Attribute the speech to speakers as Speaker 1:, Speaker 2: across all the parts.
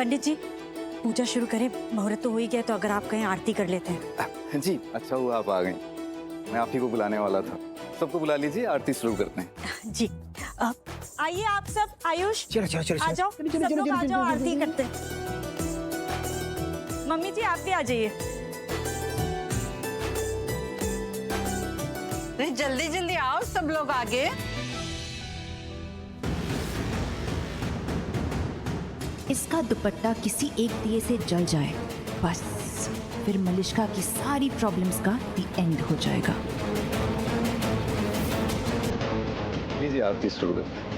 Speaker 1: पंडित जी पूजा शुरू करें, मुहूर्त तो हो ही गया, तो अगर आप कहें आरती कर लेते हैं।
Speaker 2: जी अच्छा हुआ आप आ गई, मैं आप ही को बुलाने वाला था। सबको बुला लीजिए, आरती शुरू करते हैं।
Speaker 1: जी आइए आप सब। आयुष
Speaker 3: चलो चलो चलो
Speaker 1: आ जाओ, सब लोग आ जाओ, आरती करते हैं। मम्मी जी आप भी आ जाइए।
Speaker 4: जल्दी जल्दी आओ सब लोग आगे।
Speaker 5: इसका दुपट्टा किसी एक दिए से जल जाए, बस फिर मलिष्का की सारी प्रॉब्लम्स का दी एंड हो जाएगा।
Speaker 2: लीजिए आरती शुरू करते हैं।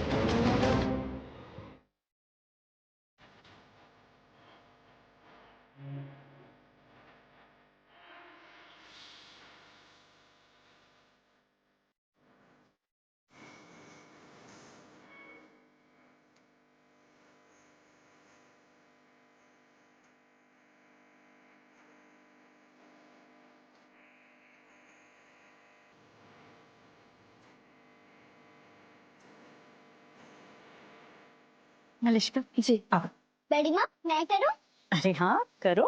Speaker 1: मलिष्का जी आओ।
Speaker 6: बड़ी माँ मैं करूँ?
Speaker 1: अरे हाँ करो।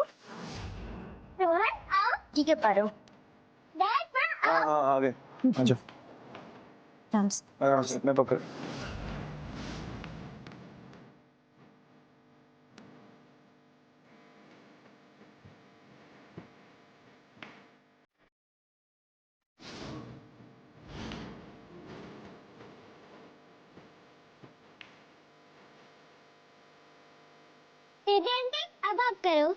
Speaker 6: रोहन आओ। ठीक है पढ़ो। डैड माँ आओ।
Speaker 3: हाँ आ गए, आ जाओ।
Speaker 1: डांस
Speaker 3: आराम से, मैं पकड़।
Speaker 6: दीदी आंटी अब आप करो।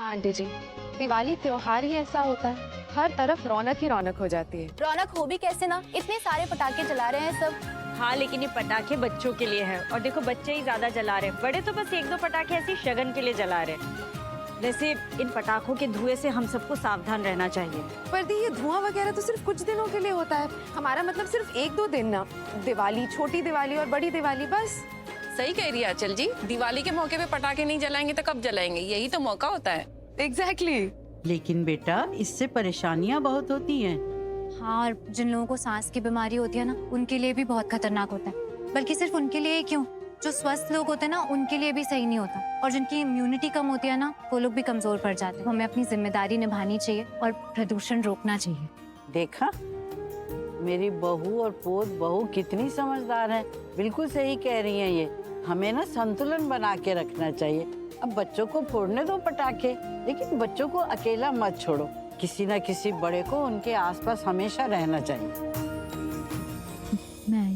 Speaker 7: आंटी जी, दिवाली त्योहार ही ऐसा होता है, हर तरफ रौनक ही रौनक हो जाती है।
Speaker 8: रौनक हो भी कैसे ना, इतने सारे पटाखे जला रहे हैं सब।
Speaker 1: हाँ लेकिन ये पटाखे बच्चों के लिए है, और देखो बच्चे ही ज्यादा जला रहे हैं, बड़े तो बस एक दो पटाखे ऐसे शगन के लिए जला रहे हैं। वैसे इन पटाखों के धुएं से हम सबको सावधान रहना चाहिए।
Speaker 7: पर दी ये धुआं वगैरह तो सिर्फ कुछ दिनों के लिए होता है, हमारा मतलब सिर्फ एक दो दिन ना। दिवाली, छोटी दिवाली और बड़ी दिवाली बस।
Speaker 9: सही कह रही है आंचल जी, दिवाली के मौके पे पटाखे नहीं जलाएंगे तो कब जलाएंगे, यही तो मौका होता है।
Speaker 7: एग्जैक्टली।
Speaker 4: लेकिन बेटा इससे परेशानियां बहुत होती हैं।
Speaker 8: हाँ, और जिन लोगों को सांस की बीमारी होती है ना, उनके लिए भी बहुत खतरनाक होता है। बल्कि सिर्फ उनके लिए क्यों, जो स्वस्थ लोग होते हैं ना, उनके लिए भी सही नहीं होता। और जिनकी इम्यूनिटी कम होती है ना, वो लोग भी कमजोर पड़ जाते हैं। हमें अपनी जिम्मेदारी निभानी चाहिए और प्रदूषण रोकना चाहिए।
Speaker 4: देखा, मेरी बहू और पोत बहू कितनी समझदार है, बिल्कुल सही कह रही हैं ये। हमें ना संतुलन बना के रखना चाहिए। अब बच्चों को फोड़ने दो पटाखे, लेकिन बच्चों को अकेला मत छोड़ो। किसी न किसी बड़े को उनके आसपास हमेशा रहना चाहिए।
Speaker 8: मैं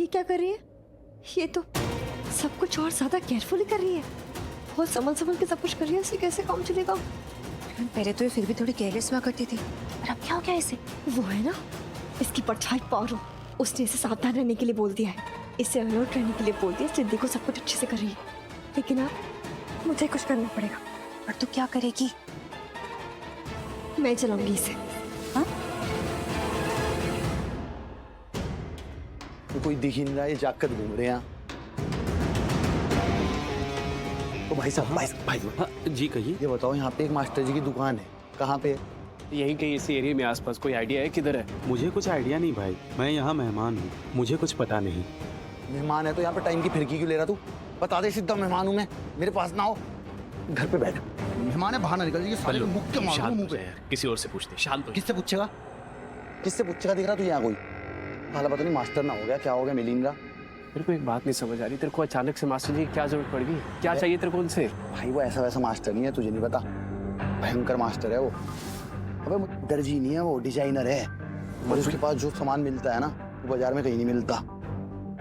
Speaker 10: क्या कर रही है? ये तो सब कुछ और ज्यादा केयरफुली कर रही है, बहुत संभल के सब कुछ कर रही है। इससे कैसे काम चलेगा?
Speaker 8: पहले तो ये फिर भी थोड़ी केयरलेस हुआ करती थी, पर अब क्या हो गया इसे?
Speaker 10: वो है ना, इसकी परछाई पारो, उसने इसे सावधान रहने के लिए बोल दिया है, इसे अलर्ट रहने के लिए बोल दिया। सिद्धि को सब कुछ अच्छे से कर रही है, लेकिन अब मुझे कुछ करना पड़ेगा।
Speaker 8: और तू क्या करेगी?
Speaker 10: मैं चलाऊंगी इसे।
Speaker 11: तो कोई दिख ही नहीं रहा, ये जाकर घूम रहे हैं। तो भाई साहब, भाई
Speaker 3: जी कहिए।
Speaker 11: ये बताओ, यहाँ पे एक मास्टर जी की दुकान है, कहाँ पे है?
Speaker 3: यहीं कहीं इसी एरिया में आसपास। कोई आइडिया है किधर है? मुझे कुछ आइडिया नहीं भाई, मैं यहाँ मेहमान हूँ, मुझे कुछ पता नहीं।
Speaker 11: मेहमान है तो यहाँ पे टाइम की फिरकी क्यों ले रहा तू? बता दे सीधा, मेहमान हूँ मैं, मेरे पास ना हो, घर पे बैठ। मेहमान है, बाहर ना निकल, ये सारे मुक्के के मारो मुंह पे।
Speaker 3: किसी और से पूछते, शांत हो।
Speaker 11: किससे पूछेगा? किससे पूछेगा? दिख रहा तू यहाँ कोई? साला पता नहीं मास्टर ना हो गया, क्या हो गया मिलिंद्रा?
Speaker 3: मेरे को एक बात नहीं समझ आ रही, तेरे को अचानक से मास्टर जी की क्या जरूरत पड़ गई? क्या चाहिए तेरे को उनसे?
Speaker 11: भाई वो ऐसा वैसा मास्टर नहीं है, तुझे नहीं पता, भयंकर मास्टर है वो। अबे दर्जी नहीं है वो, डिजाइनर है, और उसके पास जो सामान मिलता है ना, वो बाजार में कहीं नहीं मिलता।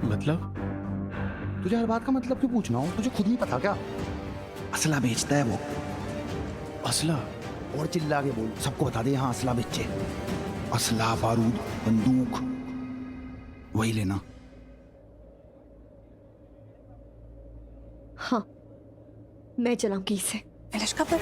Speaker 3: मतलब?
Speaker 11: तुझे हर बात का मतलब क्यों पूछना हो? तुझे खुद नहीं पता क्या? असला बेचता है वो।
Speaker 3: असला?
Speaker 11: और चिल्ला के बोल, सबको बता दे यहाँ असला बेचे। असला, बारूद, बंदूक, वही लेना।
Speaker 10: हाँ, मैं चलाऊंगी इसे।
Speaker 8: मलिश्का पर